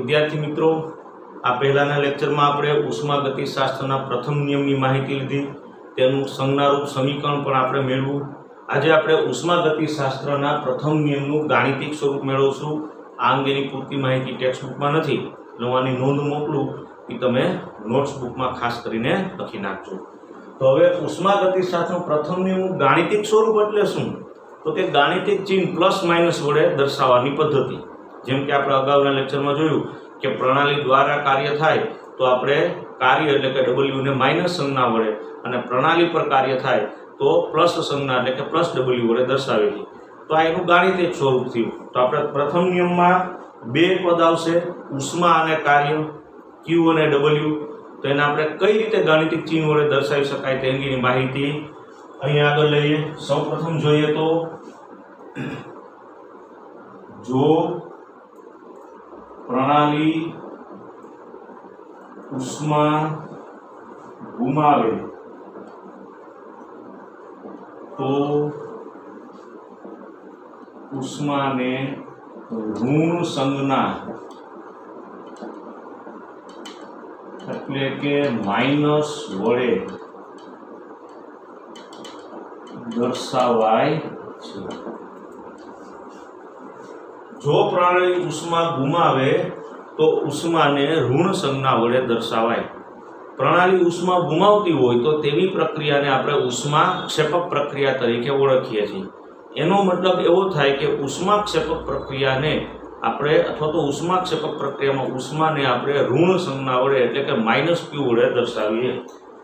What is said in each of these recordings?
विद्यार्थी मित्रों, आ पहलाना लेक्चरमां आपणे उष्मागतिशास्त्रना प्रथम नियमनी माहिती लीधी, तेनुं संज्ञारूप समीकरण पण आपणे मेळव्युं। आज आपणे उष्मागतिशास्त्रना प्रथम नियमनुं गाणितिक स्वरूप मेळवशुं। आ अंगेनी पूरती माहिती टेक्स्टबुकमां नथी, એટલે હું આની નોંધ મોકલું કે તમે નોટ્સબુકમાં ખાસ કરીને લખી નાખજો। તો હવે ઉષ્માગતિશાસ્ત્રનો પ્રથમ નિયમનું ગાણિતિક સ્વરૂપ એટલે શું? તો કે ગાણિતિક ચિહ્ન પ્લસ માઇનસ વડે દર્શાવવાની પદ્ધતિ। જેમ કે આપણે અગાઉના લેક્ચરમાં જોયું કે પ્રણાલી દ્વારા કાર્ય થાય તો આપણે કાર્ય એટલે કે W ને માઇનસ સંજ્ઞા વડે અને પ્રણાલી પર કાર્ય થાય તો પ્લસ સંજ્ઞા એટલે કે પ્લસ W વડે દર્શાવે છે। तो आ एनुं गाणितिक स्वरूप थयुं। तो आपणे प्रथम नियम में बे पद आवशे, उष्मा अने कार्य Q अने W। तो एने आपणे कई रीते गाणितिक चिन्ह वडे दर्शावी शकाय ते अंगेनी माहिती अहीं आगळ लईए। सौप्रथम जोईए तो जो प्रणाली उष्मा गुमावे तो उष्मा ने ऋण संज्ञा एटले के माइनस वडे दर्शावाय छे। जो प्राणी उष्मा गुमावे तो उष्मा ने ऋण संज्ञा वडे दर्शावाय। प्रणाली उष्मा गुमावती होय तो तेवी प्रक्रिया ने आपणे उष्मा क्षेपक प्रक्रिया तरीके ओळखीए छीए। एनो मतलब एवो थाय के उष्माक्षेपक प्रक्रिया ने आपणे अथवा तो उष्माक्षेपक प्रक्रिया में उष्मा ने आपणे ऋण संज्ञा वडे एटले के -Q वडे दर्शावीए।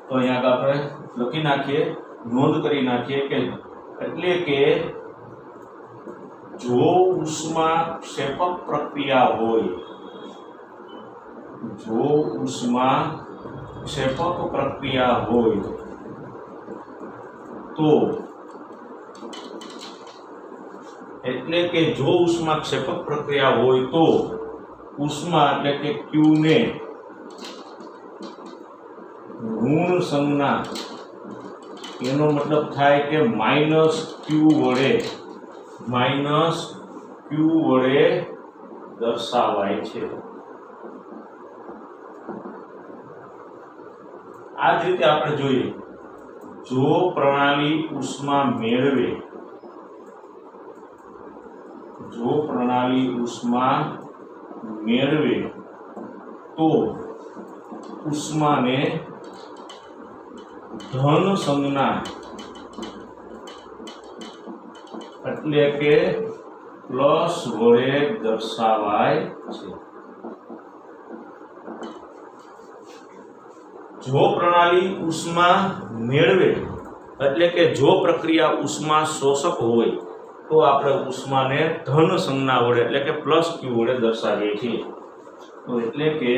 तो अहीं आगे आपणे लखी नाखीए, नोंध करी नाखीए के एटले के जो उष्माक्षेपक प्रक्रिया होय, जो उष्माक्षेपक प्रक्रिया होय तो एटले के जो उष्माक्षेपक प्रक्रिया होय तो उष्मा एटले के Q ने ऋण संज्ञा एनो मतलब थाय के -Q वडे दर्शावाय छे। आ ज रीते आपणे जोईए, जो प्रणाली उष्मा मेळवे, जो प्रणाली उष्मा मेळवे तो उष्मा ने धन संज्ञा एटले के प्लस वडे दर्शावाय छे। जो प्रणाली उष्मा मेळवे एटले के जो प्रक्रिया उष्मा शोषक होय तो आपणे उष्मा ने धन संज्ञा वडे एटले के +Q वडे दर्शावीए छीए। तो एटले के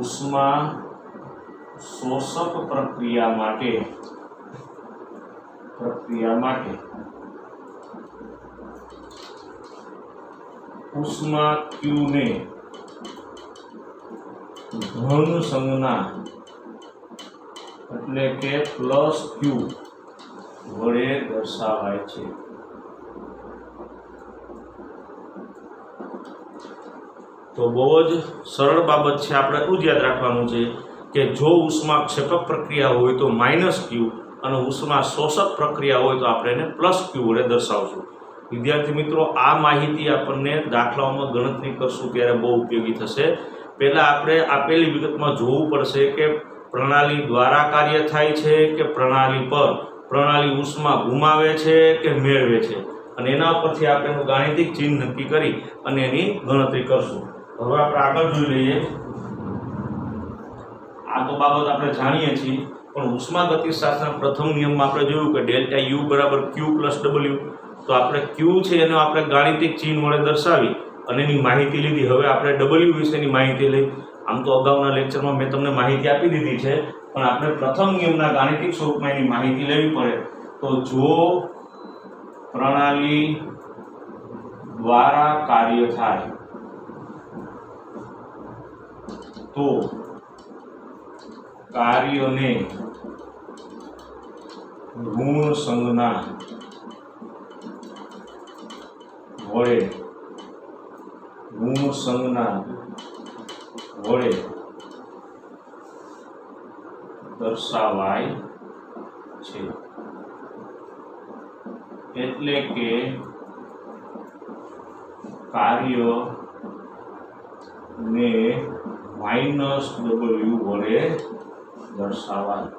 उष्मा शोषक प्रक्रिया माटे उष्मा Q ने धन संज्ञा एटले के +Q वडे दर्शावाय छे। तो बहुत ज सरल बाबत छे। आपणे એટલું જ યાદ રાખવાનું છે કે જો ઉષ્માક્ષેપક પ્રક્રિયા હોય તો -Q અને ઉષ્મા શોષક પ્રક્રિયા હોય તો આપણે એને +Q વડે દર્શાવશું। વિદ્યાર્થી મિત્રો, આ માહિતી આપણને દાખલાઓમાં ગણતરી કરશું ત્યારે બહુ ઉપયોગી થશે। પહેલા આપણે આપેલી વિગતમાં જોવું પડશે કે प्रणाली द्वारा कार्य थाय छे के प्रणाली पर प्रणाली उष्मा गुमावे छे के मेळवे छे अने एना परथी आपणे एनुं गाणितिक चिन्ह नक्की करी अने एनी गणतरी करशुं। हवे आपणे आगळ जोई लईए। आ तो बाबत आपणे जाणीए छीए, पण उष्मागतिशास्त्रना प्रथम नियममां आपणे जोयुं के डेल्टा U बराबर Q + W। तो आपणे Q छे एनो आपणे गाणितिक चिन्ह वडे दर्शावी अने एनी माहिती लीधी। हवे आपणे W विशेनी माहिती लई। आम तो अगाउना लेक्चर में मैं तमने माहिती आपी दीधी छे, पण आपणे प्रथम नियमना गाणितिक स्वरूपमां एनी माहिती लेवी पड़े। तो जो प्रणाली द्वारा कार्य थाय तो कार्य ने ऋण संज्ञा વડે ઋણ સંજ્ઞા વડે દર્શાવાય છે। એટલે કે કાર્ય ને -w વડે દર્શાવાય।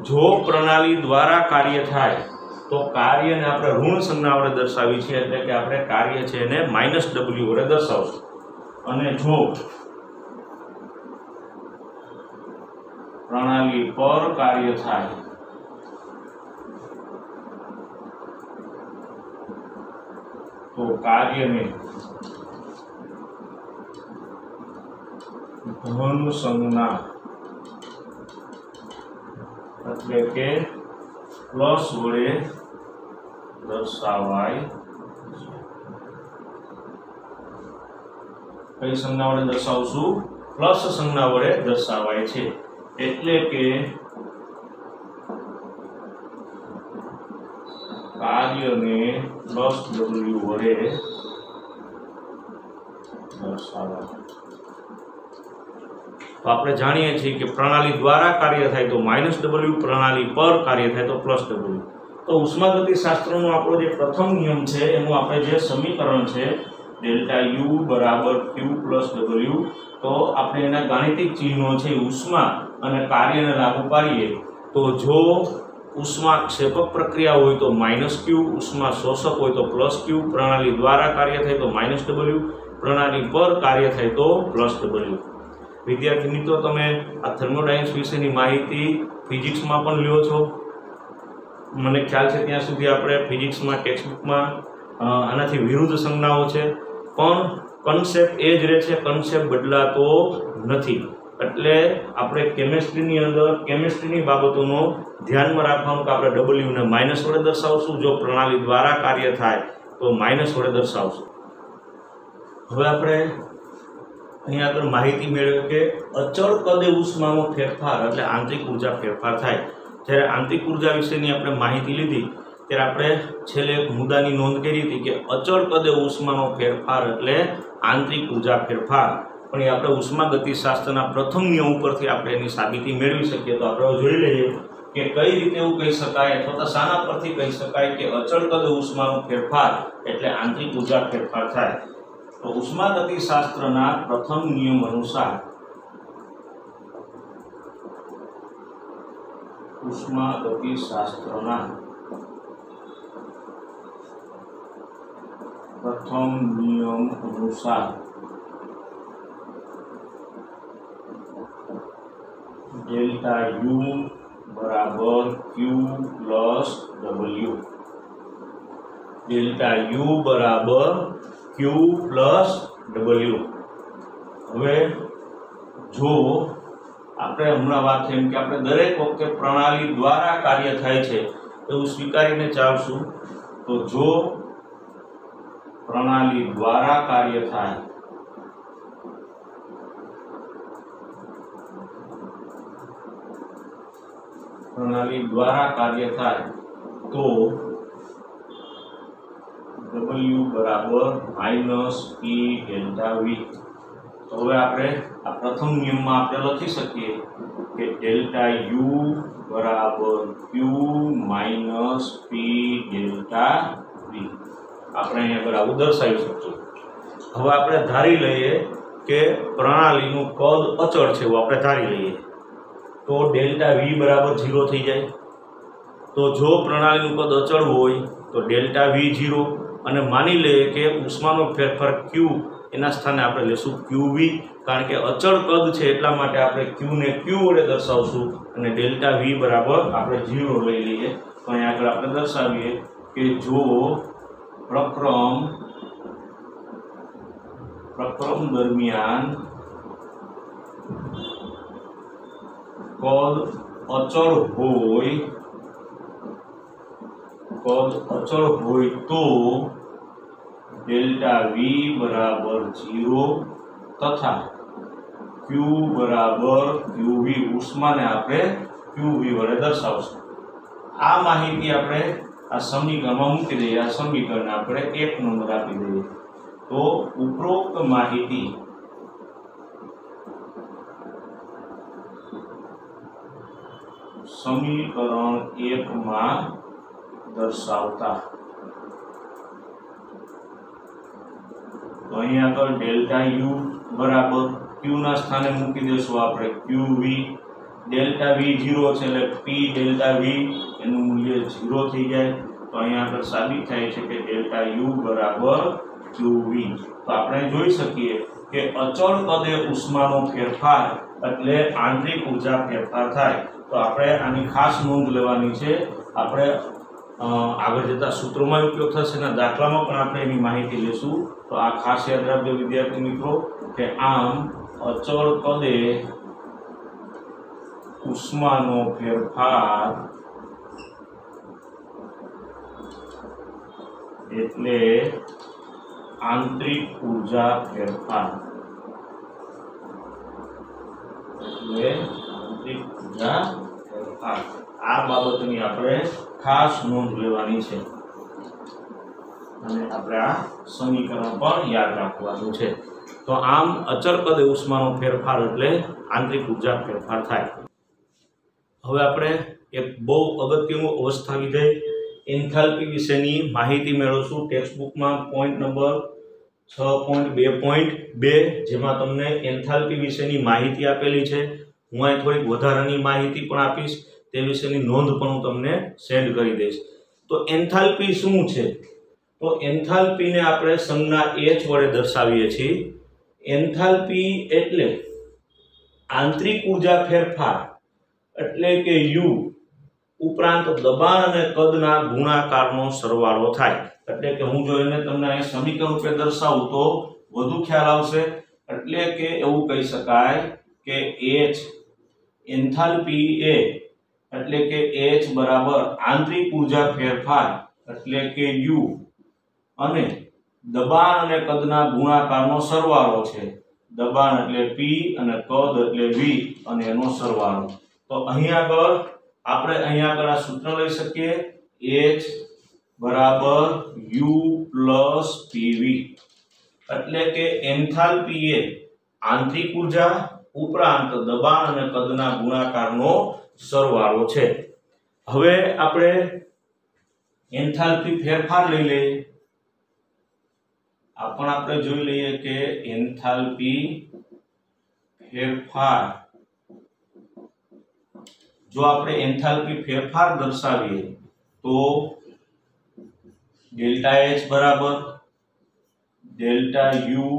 જો પ્રણાલી દ્વારા કાર્ય થાય તો કાર્યને આપણે ઋણ સંજ્ઞા વડે દર્શાવી છે, એટલે કે આપણે કાર્ય છે એને -w વડે દર્શાવશું। અને જો પ્રણાલી પર કાર્ય થાય તો કાર્યને ધન સંજ્ઞા એટલે કે પ્લસ વડે દર્શાવાય। કઈ સંજ્ઞા વડે દર્શાવશું? પ્લસ સંજ્ઞા વડે દર્શાવાય છે। એટલે કે કાર્યને +w વડે દર્શાવાય। તો આપણે જાણીએ છીએ કે પ્રણાલી દ્વારા કાર્ય થાય તો -w, પ્રણાલી પર કાર્ય થાય તો +w। તો ઉષ્માગતિશાસ્ત્રનો આપણો જે પ્રથમ નિયમ છે એનું આપણે જે સમીકરણ છે ΔU બરાબર Q + W, તો આપણે એના ગાણિતિક ચિહ્નો છે ઉષ્મા અને કાર્યને લાગુ પાડીએ તો જો ઉષ્મા ક્ષેપક પ્રક્રિયા હોય તો -Q, ઉષ્મા શોષક હોય તો +Q, પ્રણાલી દ્વારા કાર્ય થાય તો -W, પ્રણાલી પર કાર્ય થાય તો +W। વિદ્યાર્થી મિત્રો, તમે આ થર્મોડાયનેમિક્સ વિશેની માહિતી ફિઝિક્સમાં પણ લ્યો છો, મને ખ્યાલ છે ત્યાં સુધી આપણે ફિઝિક્સમાં ટેક્સ્ટબુકમાં આનાથી વિરુદ્ધ સંજ્ઞાઓ છે, પણ કન્સેપ્ટ એ જ રહે છે, કન્સેપ્ટ બદલાતો નથી। એટલે આપણે કેમિસ્ટ્રીની અંદર કેમિસ્ટ્રીની બાબતોનો ધ્યાનમાં રાખવાનું કે આપણે W ને માઇનસ વડે દર્શાવશું, જો પ્રણાલી દ્વારા કાર્ય થાય તો માઇનસ વડે દર્શાવશું। હવે આપણે અહીંયા આગળ માહિતી મેળવીએ કે અચળ કદે ઉષ્માનો ફેરફાર એટલે આંતરિક ઉર્જા ફેરફાર થાય। જ્યારે આંતરિક ઉર્જા વિશેની આપણે માહિતી લીધી ત્યારે આપણે છેલ્લે એક મુદ્દાની નોંધ કરી હતી કે અચળ કદે ઉષ્માનો ફેરફાર એટલે આંતરિક ઉર્જા ફેરફાર। પણ એ આપણે ઉષ્માગતિશાસ્ત્રના પ્રથમ નિયમ ઉપરથી આપણે એની સાબિતી મેળવી શકીએ। તો આપણે જોઈ લઈએ કે કઈ રીતે એવું કહી શકાય અથવા તો શાના પરથી કહી શકાય કે અચળ કદે ઉષ્માનો ફેરફાર એટલે આંતરિક ઉર્જા ફેરફાર થાય। તો ઉષ્માગતિશાસ્ત્રના પ્રથમ નિયમ અનુસાર ઉષ્માગતિશાસ્ત્રના પ્રથમ નિયમ અનુસાર ΔU બરાબર Q પ્લસ W, ΔU બરાબર Q પ્લસ W। હવે જો આપણે હમણાં વાત થઈ કે આપણે દરેક વખતે પ્રણાલી દ્વારા કાર્ય થાય છે એવું સ્વીકારીને ચાલશું, તો જો પ્રણાલી દ્વારા કાર્ય થાય તો W બરાબર -P ΔV। તો હવે આપણે આ પ્રથમ નિયમમાં આપણે લખી શકીએ કે ΔU બરાબર Q - P ΔV। આપણે અહીંયા આગળ આવું દર્શાવી શકીએ। હવે આપણે ધારી લઈએ કે પ્રણાલીનું કદ અચળ છે એવું આપણે ધારી લઈએ તો ΔV બરાબર 0 થઈ જાય। તો જો પ્રણાલીનું કદ અચળ હોય તો ΔV 0, અને માની લઈએ કે ઉષ્માનો ફેરફાર Q એના સ્થાને આપણે લેશું QV, કારણ કે અચળ કદ છે એટલા માટે આપણે Q ને Q વડે દર્શાવશું અને ΔV બરાબર આપણે 0 લઈ લઈએ। તો અહીંયા આગળ આપણે દર્શાવીએ કે જો પ્રક્રમ દરમિયાન કદ અચળ હોય તો ΔV બરાબર 0 તથા Q બરાબર QV, ઉષ્માને આપણે QV વડે દર્શાવશું। આ માહિતી આપણે આ સમીકરણમાં મૂકી દઈએ। આ સમીકરણને આપણે 1 નંબર આપી દઈએ। તો ઉપરોક્ત માહિતી સમીકરણ 1 માં દર્શાવતા, તો અહીંયા આગળ ડેલ્ટા યુ બરાબર ક્યુ ના સ્થાને મૂકી દેશું આપણે ક્યુ વી, ડેલ્ટા વી 0 છે એટલે પી ડેલ્ટા વી એનું મૂલ્ય 0 થઈ જાય। તો અહીંયા આગળ સાબિત થાય છે કે ડેલ્ટા યુ બરાબર ક્યુ વી। તો આપણે જોઈ શકીએ કે અચળ કદે ઉષ્માનો ફેરફાર એટલે આંતરિક ઊર્જા ફેરફાર થાય। તો આપણે આની ખાસ નોંધ લેવાની છે। આપણે આગળ જતા સૂત્રોમાં ઉપયોગ થશે ને દાખલામાં પણ આપણે એની માહિતી લેશું। તો આ ખાસ યાદ રાખજો વિદ્યાર્થી મિત્રો કે આમ અચળ કદે ઉષ્માનો ફેરફાર એટલે આંતરિક ઊર્જા ફેરફાર, એટલે આંતરિક ઊર્જા ફેરફાર। આ બાબતની આપણે ખાસ નોંધ લેવાની છે અને આપણે આ સમીકરણ પણ યાદ રાખવાનું છે। તો આમ અચળ કદે ઉષ્માનો ફેરફાર એટલે આંતરિક ઊર્જા ફેરફાર થાય। હવે આપણે એક બહુ અગત્યનું અવસ્થા વિધેય એન્થાલ્પી વિશેની માહિતી મેળવશું। ટેક્સ્ટબુકમાં પોઈન્ટ નંબર 6.2.2 જેમાં તમને એન્થાલ્પી વિશેની માહિતી આપેલી છે। હું અહીં થોડીક વધારાની માહિતી પણ આપીશ, તે વિશેની નોંધ પણ હું તમને સેન્ડ કરી દઈશ। તો એન્થાલ્પી શું છે? તો એન્થાલ્પીને આપણે સંજ્ઞા H વડે દર્શાવીએ છીએ। એન્થાલ્પી એટલે આંતરિક ઊર્જા ફેરફાર એટલે કે U ઉપરાંત દબાણ અને કદના ગુણાકારનો સરવાળો થાય। એટલે કે હું જો એને તમને અહીં સમીકરણ રૂપે દર્શાવું તો વધુ ખ્યાલ આવશે। એટલે કે એવું કહી શકાય કે H એન્થાલ્પી એટલે કે H બરાબર આંતરિક ઊર્જા ફેરફાર એટલે કે U અને દબાણ અને કદના ગુણાકારનો સરવાળો છે। દબાણ એટલે P અને કદ એટલે V અને એનો સરવાળો। તો અહીં આગળ આપણે આ સૂત્ર લઈ શકીએ H બરાબર U પ્લસ PV એટલે કે એન્થાલ્પી એ આંતરિક ઊર્જા ઉપરાંત દબાણ અને કદના ગુણાકારનો સરવાળો છે। હવે આપણે એન્થાલ્પી ફેરફાર લઈ લઈએ। આપણે જોઈ લઈએ કે એન્થાલ્પી ફેરફાર, જો આપણે એન્થાલ્પી ફેરફાર દર્શાવીએ તો ડેલ્ટા H બરાબર delta U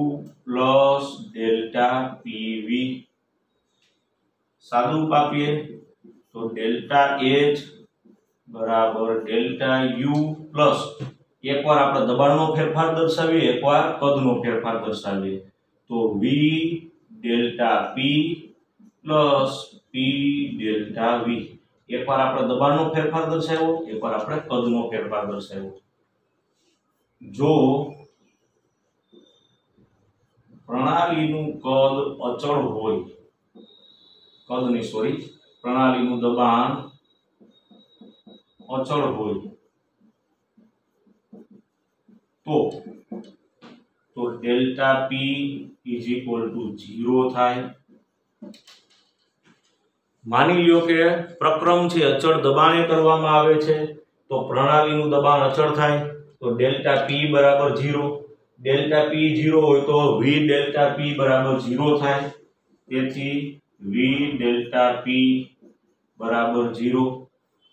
plus delta PV, સાદું રૂપ આપીએ તો ડેલ્ટા H બરાબર ડેલ્ટા U પ્લસ એકવાર આપણે દબાણનો ફેરફાર દર્શાવીએ, એકવાર કદનો ફેરફાર દર્શાવીએ તો V delta P plus P delta V। એકવાર આપણે દબાણનો ફેરફાર દર્શાવ્યો, એકવાર આપણે કદનો ફેરફાર દર્શાવ્યો। જો પ્રણાલીનું કદ અચળ હોય, પ્રણાલીનું દબાણ અચળ હોય તો delta P is equal to 0 થાય। માની લ્યો કે પ્રક્રમ છે અચળ દબાણે કરવામાં આવે છે તો પ્રણાલીનું દબાણ અચળ થાય તો ડેલ્ટા P બરાબર 0। ડેલ્ટા P 0 હોય તો V ડેલ્ટા P બરાબર 0 થાય। તેથી V ડેલ્ટા P બરાબર 0।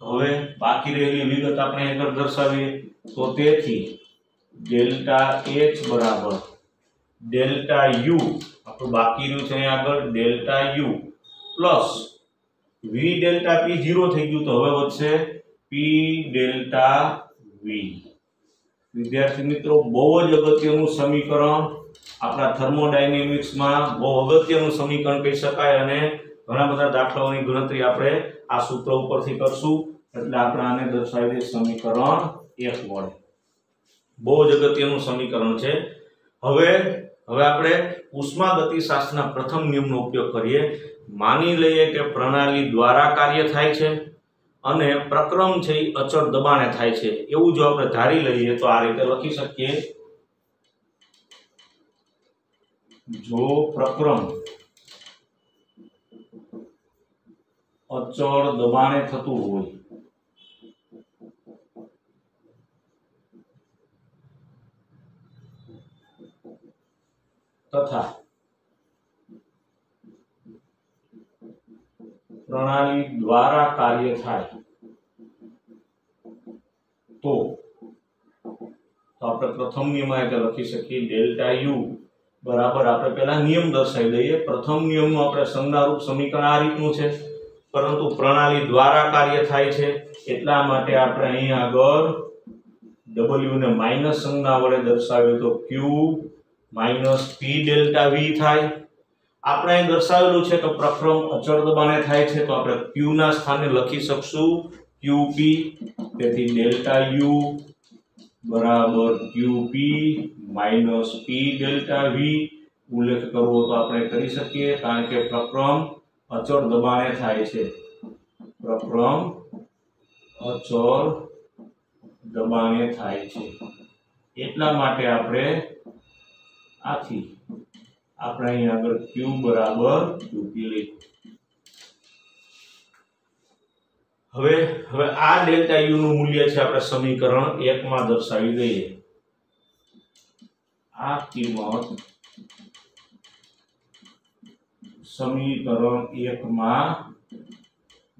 હવે બાકી રહેલી વિગત આપણે આગળ દર્શાવીએ તો તેથી ડેલ્ટા H બરાબર ડેલ્ટા U, આપણું બાકી રહ્યું છે અહીંયા આગળ delta U plus V delta P 0 થઈ ગયું તો હવે વધશે P ડેલ્ટા V। વિદ્યાર્થી મિત્રો બહુ જ અગત્યનું સમીકરણ આપણા થર્મોડાયનેમિક્સમાં બહુ અગત્યનું સમીકરણ કહી શકાય અને ઘણા બધા દાખલાઓની ગણતરી આપણે આ સૂત્ર ઉપરથી કરશું। એટલે આપણે આને દર્શાવી દઈએ સમીકરણ 1 વડે। બહુ જ અગત્યનું સમીકરણ છે। હવે આપણે ઉષ્માગતિશાસ્ત્રના પ્રથમ નિયમનો ઉપયોગ કરીએ। માની લઈએ કે પ્રણાલી દ્વારા કાર્ય થાય છે અને પ્રક્રમ છે એ અચળ દબાણે થાય છે એવું જો આપણે ધારી લઈએ તો આ રીતે લખી શકીએ, જો પ્રક્રમ અચળ દબાણે થતું હોય તથા પ્રણાલી દ્વારા કાર્ય થાય તો આપણે પ્રથમ નિયમ આ રીતે લખી શકીએ, ડેલ્ટા યુ બરાબર આપણે પહેલા નિયમ દર્શાવી દઈએ. પ્રથમ નિયમનું આપણે સંજ્ઞારૂપ સમીકરણ આ રીતનું છે, પરંતુ પ્રણાલી દ્વારા કાર્ય થાય છે એટલા માટે આપણે અહીં આગળ w ને માઈનસ સંજ્ઞા વડે દર્શાવ્યું તો q minus p delta v થાય. આપણે અહીં દર્શાવેલું છે તો પ્રક્રમ અચળ દબાણે થાય છે, તો આપણે q ના સ્થાને લખી શકશું qp. તેથી ડેલ્ટા u બરાબર qp minus p delta v ઉલ્લેખ કરવો તો આપણે કરી શકીએ, કારણ કે પ્રક્રમ અચળ દબાણે થાય છે. પ્રક્રમ અચળ દબાણે થાય છે એટલા માટે આપણે આથી આપણે અહીં આગળ q બરાબર qp લઈ. હવે આ ડેલ્ટા યુ નું મૂલ્ય છે આપણે સમીકરણ 1 માં દર્શાવી દઈએ. આ કિંમત સમીકરણ 1 માં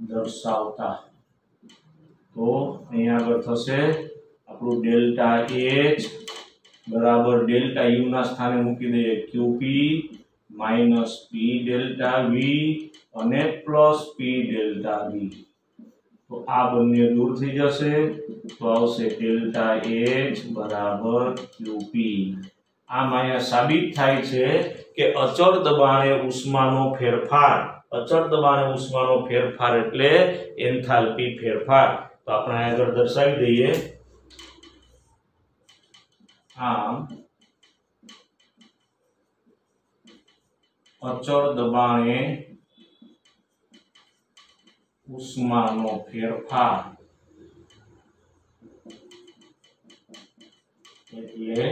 દર્શાવતા તો અહીંયા આગળ થશે આપણું ડેલ્ટા h બરાબર ડેલ્ટા યુ ના સ્થાને મૂકી દઈએ qp minus p delta v અને પ્લસ p ડેલ્ટા v. તો આ બંને દૂર થઈ જશે તો આવશે ડેલ્ટા h બરાબર qp. આમ અહીંયા સાબિત થાય છે કે અચળ દબાણે ઉષ્માનો ફેરફાર, અચળ દબાણે ઉષ્માનો ફેરફાર એટલે એન્થાલ્પી ફેરફાર. તો આપણે આગળ દર્શાવી દઈએ. આમ અચળ દબાણે ઉષ્માનો ફેરફાર એટલે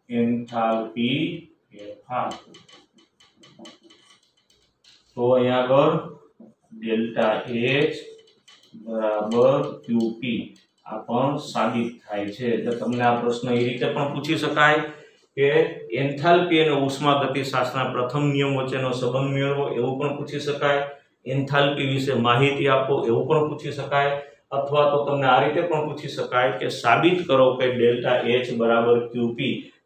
એન્થાલ્પી ફેરફાર. તો અહીંયા આગળ ડેલ્ટા h બરાબર qp આ પણ સાબિત થાય છે. એટલે તમને આ પ્રશ્ન એ રીતે પણ પૂછી શકાય કે એન્થાલ્પી અને ઉષ્માગતિશાસ્ત્રના પ્રથમ નિયમ વચ્ચેનો સંબંધ મેળવો એવું પણ પૂછી શકાય. એન્થાલ્પી વિશે માહિતી આપો એવું પણ પૂછી શકાય. અથવા તો તમને આ રીતે પણ પૂછી શકાય કે સાબિત કરો કે ડેલ્ટા h બરાબર qp.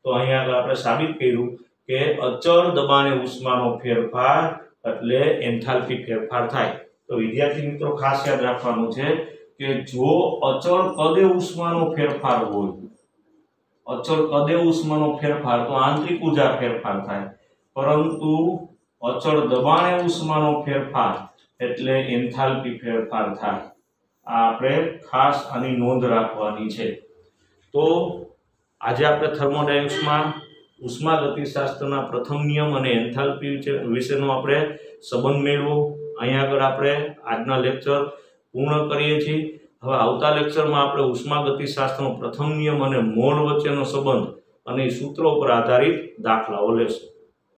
તો અહીંયા આગળ આપણે સાબિત કર્યું કે અચળ દબાણે ઉષ્માનો ફેરફાર એટલે એન્થાલ્પી ફેરફાર થાય. તો વિદ્યાર્થી મિત્રો ખાસ યાદ રાખવાનું છે કે જો અચળ કદે ઉષ્માનો ફેરફાર હોય, અચળ કદે ઉષ્માનો ફેરફાર તો આંતરિક ઊર્જા ફેરફાર થાય, પરંતુ અચળ દબાણે ઉષ્માનો ફેરફાર એટલે એન્થાલ્પી ફેરફાર થાય. આ આપણે ખાસ આની નોંધ રાખવાની છે. તો આજે આપણે થર્મોડાયનેમિક્સમાં ઉષ્માગતિશાસ્ત્રના પ્રથમ નિયમ અને એન્થાલ્પી વિશેનો આપણે સંબંધ મેળવો. અહીંયા આગળ આપણે આજના લેક્ચર પૂર્ણ કરીએ છીએ. હવે આવતા લેક્ચરમાં આપણે ઉષ્માગતિશાસ્ત્રનો પ્રથમ નિયમ અને મોલ વચ્ચેનો સંબંધ અને સૂત્રો પર આધારિત દાખલાઓ લેશું.